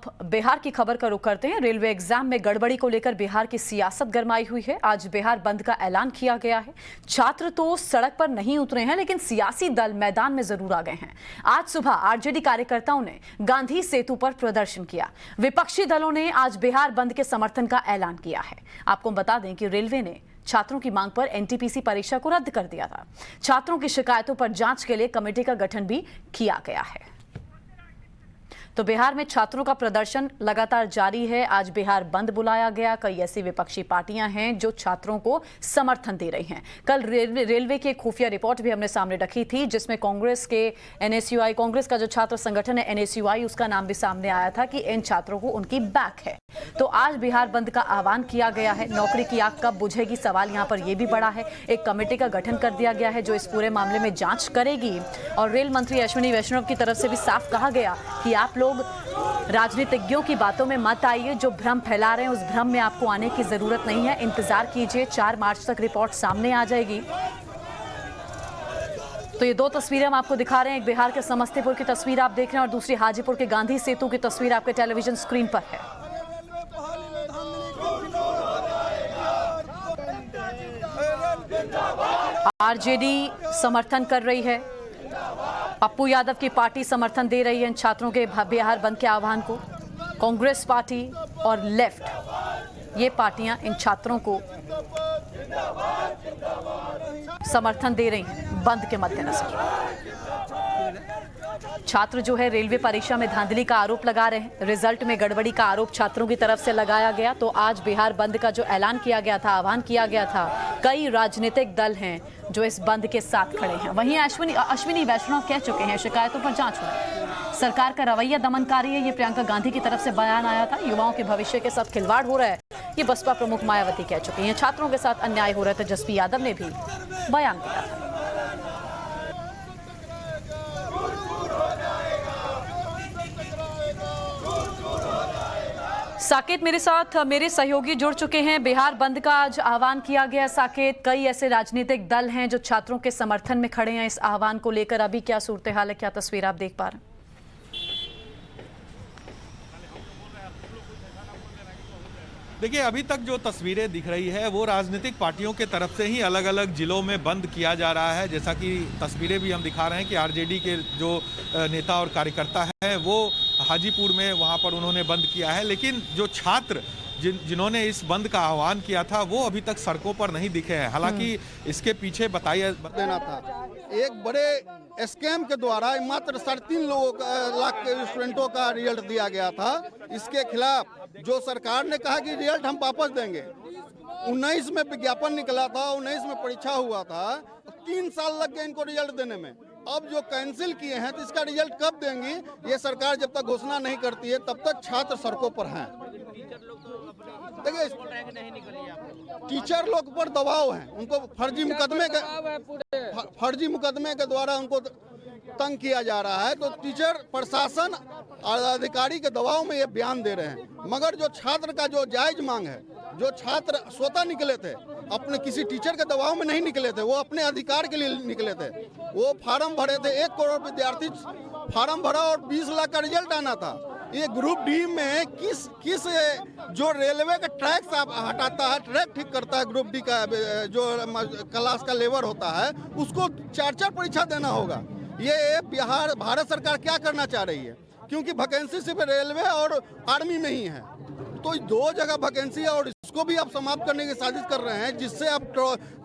आप बिहार की खबर का रुख करते हैं। रेलवे एग्जाम में गड़बड़ी को लेकर बिहार की सियासत गरमाई हुई है। आज बिहार बंद का ऐलान किया गया है। छात्र तो सड़क पर नहीं उतरे हैं, लेकिन सियासी दल मैदान में जरूर आ गए हैं। आज सुबह आरजेडी कार्यकर्ताओं ने गांधी सेतु पर प्रदर्शन किया। विपक्षी दलों ने आज बिहार बंद के समर्थन का ऐलान किया है। आपको बता दें कि रेलवे ने छात्रों की मांग पर एनटीपीसी परीक्षा को रद्द कर दिया था। छात्रों की शिकायतों पर जांच के लिए कमेटी का गठन भी किया गया है। तो बिहार में छात्रों का प्रदर्शन लगातार जारी है। आज बिहार बंद बुलाया गया। कई ऐसी विपक्षी पार्टियां हैं जो छात्रों को समर्थन दे रही हैं। कल रेलवे की खुफिया रिपोर्ट भी हमने सामने रखी थी, जिसमें कांग्रेस के एनएसयूआई, कांग्रेस का जो छात्र संगठन है एनएसयूआई, उसका नाम भी सामने आया था कि इन छात्रों को उनकी बैक है। तो आज बिहार बंद का आह्वान किया गया है। नौकरी की आग कब बुझेगी, सवाल यहाँ पर यह भी बड़ा है। एक कमेटी का गठन कर दिया गया है जो इस पूरे मामले में जांच करेगी। और रेल मंत्री अश्विनी वैष्णव की तरफ से भी साफ कहा गया कि आप लोग राजनीतिज्ञों की बातों में मत आइए। जो भ्रम फैला रहे हैं उस भ्रम में आपको आने की जरूरत नहीं है। इंतजार कीजिए, 4 मार्च तक रिपोर्ट सामने आ जाएगी। तो ये 2 तस्वीरें हम आपको दिखा रहे हैं। एक बिहार के समस्तीपुर की तस्वीर आप देख रहे हैं और दूसरी हाजीपुर के गांधी सेतु की तस्वीर आपके टेलीविजन स्क्रीन पर है। आरजेडी समर्थन कर रही है। पप्पू यादव की पार्टी समर्थन दे रही है इन छात्रों के बिहार बंद के आह्वान को। कांग्रेस पार्टी और लेफ्ट, ये पार्टियां इन छात्रों को समर्थन दे रही हैं बंद के मद्देनजर। छात्र जो है रेलवे परीक्षा में धांधली का आरोप लगा रहे हैं। रिजल्ट में गड़बड़ी का आरोप छात्रों की तरफ से लगाया गया। तो आज बिहार बंद का जो ऐलान किया गया था, आह्वान किया गया था, कई राजनीतिक दल हैं जो इस बंद के साथ खड़े हैं। वहीं अश्विनी वैष्णव कह चुके हैं शिकायतों पर जांच हो। सरकार का रवैया दमनकारी है, ये प्रियंका गांधी की तरफ से बयान आया था। युवाओं के भविष्य के साथ खिलवाड़ हो रहा है, ये बसपा प्रमुख मायावती कह चुकी हैं। छात्रों के साथ अन्याय हो रहा है, तेजस्वी यादव ने भी बयान दिया था। साकेत मेरे साथ मेरे सहयोगी जुड़ चुके हैं। बिहार बंद का आज आह्वान किया गया। साकेत, कई ऐसे राजनीतिक दल हैं जो छात्रों के समर्थन में खड़े हैं। इस आह्वान को लेकर अभी क्या सूरत हाल है, क्या तस्वीर आप देख पा रहे हैं? देखिए, अभी तक जो तस्वीरें दिख रही है वो राजनीतिक पार्टियों के तरफ से ही अलग अलग जिलों में बंद किया जा रहा है। जैसा कि तस्वीरें भी हम दिखा रहे हैं कि आरजेडी के जो नेता और कार्यकर्ता हैं वो हाजीपुर में वहां पर उन्होंने बंद किया है। लेकिन जो छात्र जिन्होंने इस बंद का आह्वान किया था वो अभी तक सड़कों पर नहीं दिखे हैं। हालांकि इसके पीछे देना था एक बड़े स्कैम के द्वारा मात्र 3.5 लाख स्टूडेंटों का रिजल्ट दिया गया था। इसके खिलाफ जो सरकार ने कहा कि रिजल्ट हम वापस देंगे, 19 में विज्ञापन निकला था, 19 में परीक्षा हुआ था, 3 साल लग गए इनको रिजल्ट देने में। अब जो कैंसिल किए हैं तो इसका रिजल्ट कब देंगी, ये सरकार जब तक घोषणा नहीं करती है तब तक छात्र सड़कों पर हैं। देखिए, टीचर लोग पर दबाव है, उनको फर्जी मुकदमे के द्वारा उनको तंग किया जा रहा है। तो टीचर प्रशासन और अधिकारी के दबाव में ये बयान दे रहे हैं। मगर जो छात्र का जो जायज मांग है, जो छात्र स्वतः निकले थे, अपने किसी टीचर के दबाव में नहीं निकले थे, वो अपने अधिकार के लिए निकले थे। वो फार्म भरे थे, 1 करोड़ विद्यार्थी फार्म भरा और 20 लाख का रिजल्ट आना था। ये ग्रुप डी में किस जो रेलवे का ट्रैक हटाता है, ट्रैक ठीक करता है, ग्रुप डी का जो क्लास का लेबर होता है, उसको 4 परीक्षा देना होगा। ये बिहार भारत सरकार क्या करना चाह रही है? क्योंकि वैकेंसी सिर्फ रेलवे और आर्मी में ही है, तो 2 जगह वैकेंसी है और इसको भी आप समाप्त करने की साजिश कर रहे हैं, जिससे आप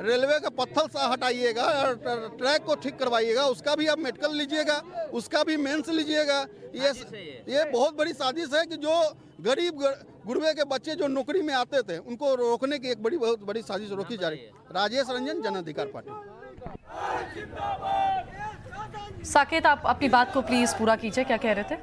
रेलवे का पत्थर सा हटाइएगा और ट्रैक को ठीक करवाइएगा, उसका भी आप मेडिकल लीजिएगा, उसका भी मेंस लीजिएगा। ये बहुत बड़ी साजिश है कि जो गरीब गुरबे के बच्चे जो नौकरी में आते थे उनको रोकने की एक बहुत बड़ी साजिश रोकी जा रही है। राजेश रंजन, जन अधिकार पार्टी। साकेत, आप अपनी बात को प्लीज पूरा कीजिए, क्या कह रहे थे?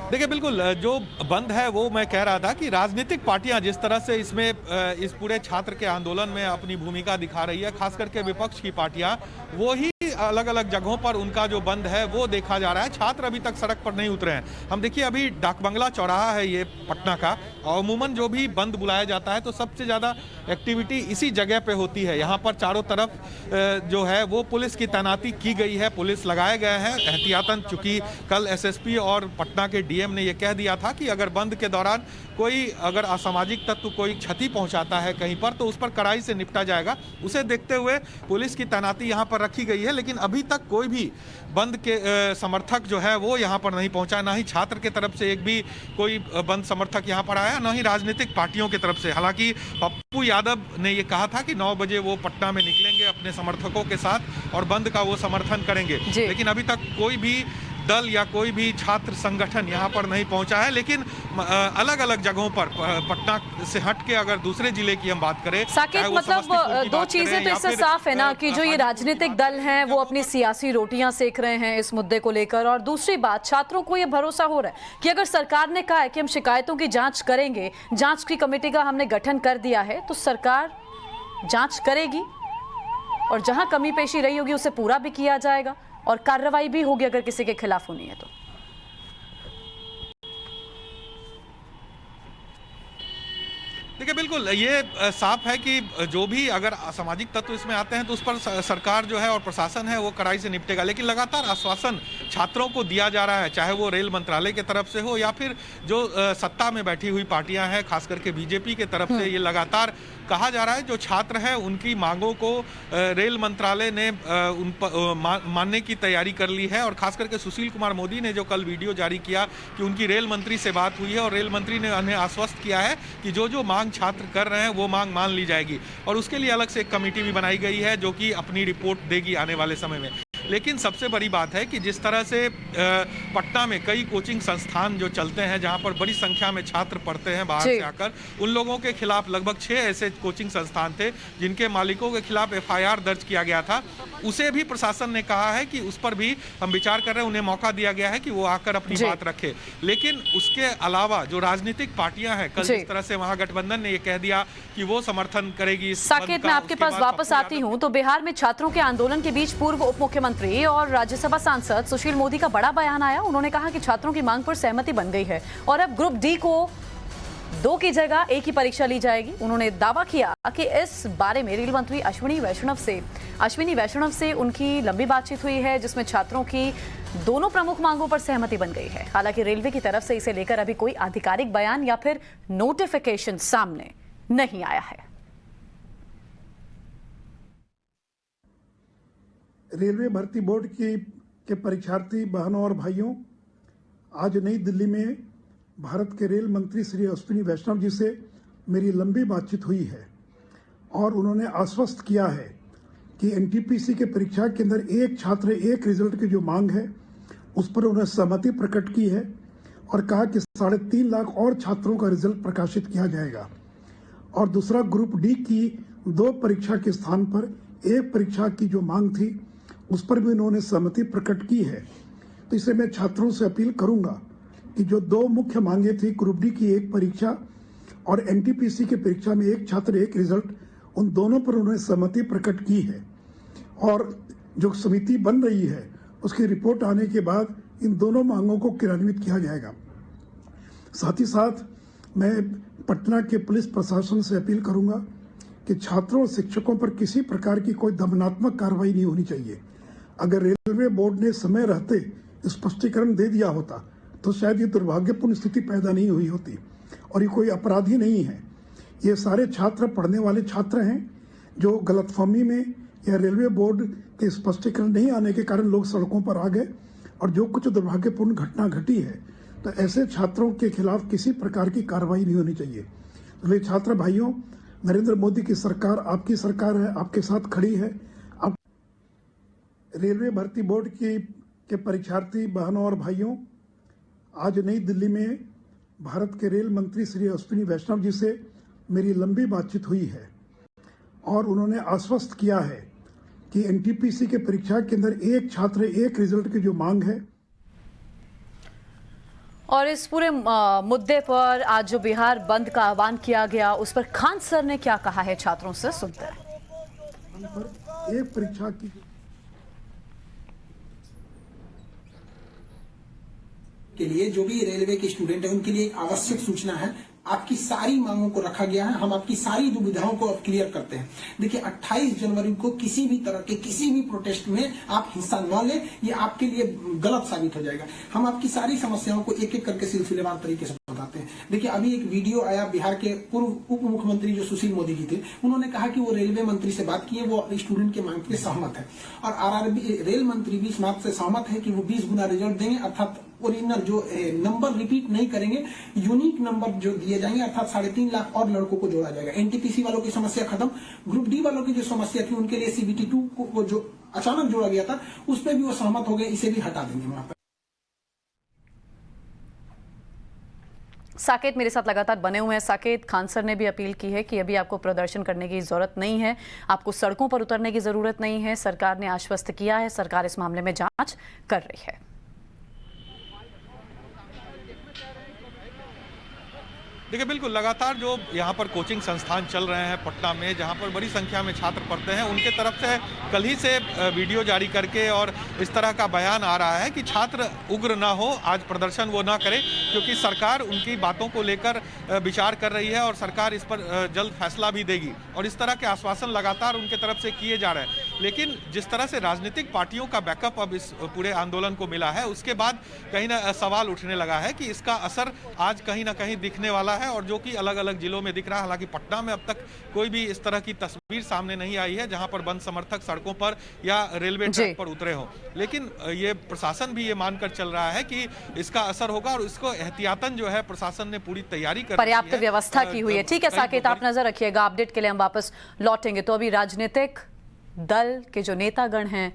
देखिए, बिल्कुल जो बंद है वो मैं कह रहा था कि राजनीतिक पार्टियां जिस तरह से इसमें इस पूरे छात्र के आंदोलन में अपनी भूमिका दिखा रही है, खास करके विपक्ष की पार्टियां, वो ही अलग अलग जगहों पर उनका जो बंद है वो देखा जा रहा है। छात्र अभी तक सड़क पर नहीं उतरे हैं। हम देखिए अभी डाक बंगला चौराहा है ये पटना का, और अमूमन जो भी बंद बुलाया जाता है तो सबसे ज़्यादा एक्टिविटी इसी जगह पे होती है। यहाँ पर चारों तरफ जो है वो पुलिस की तैनाती की गई है, पुलिस लगाए गए हैं एहतियातन, चूंकि कल एसएसपी और पटना के डीएम ने ये कह दिया था कि अगर बंद के दौरान कोई अगर असामाजिक तत्व कोई क्षति पहुंचाता है कहीं पर तो उस पर कड़ाई से निपटा जाएगा। उसे देखते हुए पुलिस की तैनाती यहाँ पर रखी गई है, लेकिन अभी तक कोई भी बंद के समर्थक जो है वो यहाँ पर नहीं पहुंचा, ना ही छात्र के तरफ से एक भी कोई बंद समर्थक यहाँ पर आया, ना ही राजनीतिक पार्टियों की तरफ से। हालांकि पप्पू यादव ने ये कहा था कि 9 बजे वो पटना में निकलेंगे अपने समर्थकों के साथ और बंद का वो समर्थन करेंगे, लेकिन अभी तक कोई भी दल या कोई भी छात्र संगठन यहाँ पर नहीं पहुंचा है। लेकिन अलग अलग जगहों पर पटना से हट के अगर दूसरे जिले की हम बात करें, साकेत, मतलब दो चीजें तो इससे साफ है ना कि जो ये राजनीतिक दल हैं वो अपनी सियासी रोटियां सेक रहे हैं इस मुद्दे को लेकर, और दूसरी बात छात्रों को ये भरोसा हो रहा है कि अगर सरकार ने कहा है कि हम शिकायतों की जांच करेंगे, जांच की कमेटी का हमने गठन कर दिया है, तो सरकार जांच करेगी और जहां कमी पेशी रही होगी उसे पूरा भी किया जाएगा और कार्रवाई भी होगी अगर किसी के खिलाफ होनी है तो। देखिए बिल्कुल ये साफ है कि जो भी अगर असामाजिक तत्व इसमें आते हैं तो उस पर सरकार जो है और प्रशासन है वो कड़ाई से निपटेगा, लेकिन लगातार आश्वासन छात्रों को दिया जा रहा है, चाहे वो रेल मंत्रालय की तरफ से हो या फिर जो सत्ता में बैठी हुई पार्टियां हैं, खास करके बीजेपी की तरफ से ये लगातार कहा जा रहा है जो छात्र हैं उनकी मांगों को रेल मंत्रालय ने मानने की तैयारी कर ली है। और खास करके सुशील कुमार मोदी ने जो कल वीडियो जारी किया कि उनकी रेल मंत्री से बात हुई है और रेल मंत्री ने उन्हें आश्वस्त किया है कि जो जो मांग छात्र कर रहे हैं वो मांग मान ली जाएगी, और उसके लिए अलग से एक कमेटी भी बनाई गई है जो कि अपनी रिपोर्ट देगी आने वाले समय में। लेकिन सबसे बड़ी बात है कि जिस तरह से पटना में कई कोचिंग संस्थान जो चलते हैं जहां पर बड़ी संख्या में छात्र पढ़ते हैं बाहर से आकर, उन लोगों के खिलाफ लगभग 6 ऐसे कोचिंग संस्थान थे जिनके मालिकों के खिलाफ एफआईआर दर्ज किया गया था। उसे भी प्रशासन ने कहा है कि उस पर भी हम विचार कर रहे हैं, उन्हें मौका दिया गया है कि वो आकर अपनी बात रखे। लेकिन उसके अलावा जो राजनीतिक पार्टियां हैं, कल जिस तरह से महागठबंधन ने ये कह दिया कि वो समर्थन करेगी। साकेत, मैं आपके पास वापस आती हूं तो बिहार में छात्रों के आंदोलन के बीच पूर्व उप मुख्यमंत्री और राज्यसभा सांसद सुशील मोदी का बड़ा बयान आया। उन्होंने कहा कि छात्रों की मांग पर सहमति बन गई है और अब ग्रुप डी को 2 की जगह 1 ही परीक्षा ली जाएगी। उन्होंने दावा किया कि इस बारे में रेल मंत्री अश्विनी वैष्णव से उनकी लंबी बातचीत हुई है जिसमें छात्रों की दोनों प्रमुख मांगों पर सहमति बन गई है। हालांकि रेलवे की तरफ से इसे लेकर अभी कोई आधिकारिक बयान या फिर नोटिफिकेशन सामने नहीं आया है। रेलवे भर्ती बोर्ड के परीक्षार्थी बहनों और भाइयों, आज नई दिल्ली में भारत के रेल मंत्री श्री अश्विनी वैष्णव जी से मेरी लंबी बातचीत हुई है और उन्होंने आश्वस्त किया है कि एनटीपीसी के परीक्षा के अंदर एक छात्र एक रिजल्ट की जो मांग है उस पर उन्होंने सहमति प्रकट की है और कहा कि 3.5 लाख और छात्रों का रिजल्ट प्रकाशित किया जाएगा। और दूसरा, ग्रुप डी की 2 परीक्षा के स्थान पर 1 परीक्षा की जो मांग थी उस पर भी उन्होंने सहमति प्रकट की है। तो इसे मैं छात्रों से अपील करूंगा कि जो 2 मुख्य मांगे थी, ग्रुप डी की 1 परीक्षा और एनटीपीसी की परीक्षा में 1 छात्र 1 रिजल्ट, उन दोनों पर उन्होंने सहमति प्रकट की है। और जो समिति बन रही है उसकी रिपोर्ट आने के बाद इन दोनों मांगों को क्रियान्वित किया जाएगा। साथ ही साथ मैं पटना के पुलिस प्रशासन से अपील करूंगा कि छात्रों और शिक्षकों पर किसी प्रकार की कोई दमनात्मक कार्रवाई नहीं होनी चाहिए। अगर रेलवे बोर्ड ने समय रहते स्पष्टीकरण दे दिया होता तो शायद ये दुर्भाग्यपूर्ण स्थिति पैदा नहीं हुई होती। और ये कोई अपराधी नहीं है, ये सारे छात्र पढ़ने वाले छात्र हैं जो गलतफहमी में या रेलवे बोर्ड के स्पष्टीकरण नहीं आने के कारण लोग सड़कों पर आ गए और जो कुछ दुर्भाग्यपूर्ण घटना घटी है तो ऐसे छात्रों के खिलाफ किसी प्रकार की कार्रवाई नहीं होनी चाहिए। इसलिए छात्र भाइयों, नरेंद्र मोदी की सरकार आपकी सरकार है, आपके साथ खड़ी है। आप रेलवे भर्ती बोर्ड के परीक्षार्थी बहनों और भाइयों, आज नई दिल्ली में भारत के रेल मंत्री श्री अश्विनी वैष्णव जी से मेरी लंबी बातचीत हुई है और उन्होंने आश्वस्त किया है कि एनटीपीसी के परीक्षा के अंदर 1 छात्र 1 रिजल्ट की जो मांग है। और इस पूरे मुद्दे पर आज जो बिहार बंद का आह्वान किया गया उस पर खान सर ने क्या कहा है छात्रों से, सुनते हैं। एक परीक्षा की के लिए जो भी रेलवे के स्टूडेंट है उनके लिए एक आवश्यक सूचना है। आपकी सारी मांगों को रखा गया है, हम आपकी सारी दुविधाओं को अब क्लियर करते हैं। देखिए 28 जनवरी को किसी भी तरह के किसी भी प्रोटेस्ट में आप हिस्सा न लें, ये आपके लिए गलत साबित हो जाएगा। हम आपकी सारी समस्याओं को एक एक करके सिलसिलेवार तरीके से बताते हैं। देखिए अभी एक वीडियो आया, बिहार के पूर्व उप मुख्यमंत्री जो सुशील मोदी जी थे, उन्होंने कहा कि वो रेलवे मंत्री से बात की है, वो स्टूडेंट के मांग के सहमत है और आरआरबी रेल मंत्री भी इस बात से सहमत है कि वो 20 गुना रिजल्ट देंगे, अर्थात ओरिजिनल जो नंबर रिपीट नहीं करेंगे, यूनिक नंबर जो दिए जाएंगे, अर्थात 3.5 लाख और लड़कों को जोड़ा जाएगा। एनटीपीसी वालों की समस्या खत्म, ग्रुप डी वालों की जो समस्या थी उनके लिए सीबीटी 2 को जो अचानक जोड़ा गया था उस पर भी वो सहमत हो गए, इसे भी हटा देंगे वहां पर। साकेत मेरे साथ लगातार बने हुए हैं। साकेत, खान सर ने भी अपील की है कि अभी आपको प्रदर्शन करने की जरूरत नहीं है, आपको सड़कों पर उतरने की जरूरत नहीं है। सरकार ने आश्वस्त किया है, सरकार इस मामले में जांच कर रही है। देखिए बिल्कुल, लगातार जो यहाँ पर कोचिंग संस्थान चल रहे हैं पटना में, जहाँ पर बड़ी संख्या में छात्र पढ़ते हैं, उनके तरफ से कल ही से वीडियो जारी करके और इस तरह का बयान आ रहा है कि छात्र उग्र ना हो, आज प्रदर्शन वो ना करें, क्योंकि सरकार उनकी बातों को लेकर विचार कर रही है और सरकार इस पर जल्द फैसला भी देगी। और इस तरह के आश्वासन लगातार उनके तरफ से किए जा रहे हैं। लेकिन जिस तरह से राजनीतिक पार्टियों का बैकअप अब इस पूरे आंदोलन को मिला है, उसके बाद कहीं ना सवाल उठने लगा है कि इसका असर आज कहीं ना कहीं दिखने वाला है, और जो कि अलग अलग जिलों में दिख रहा है। हालांकि पटना में अब तक कोई भी इस तरह की तस्वीर सामने नहीं आई है जहां पर बंद समर्थक सड़कों पर या रेलवे ट्रैक पर उतरे हों, लेकिन ये प्रशासन भी ये मानकर चल रहा है कि इसका असर होगा और इसको एहतियातन जो है प्रशासन ने पूरी तैयारी कर पर्याप्त व्यवस्था की हुई है। ठीक है साकेत, आप नजर रखिएगा, अपडेट के लिए हम वापस लौटेंगे। तो अभी राजनीतिक दल के जो नेतागण हैं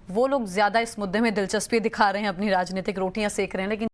वो लोग ज्यादा इस मुद्दे में दिलचस्पी दिखा रहे हैं, अपनी राजनीतिक रोटियां सेक रहे हैं, लेकिन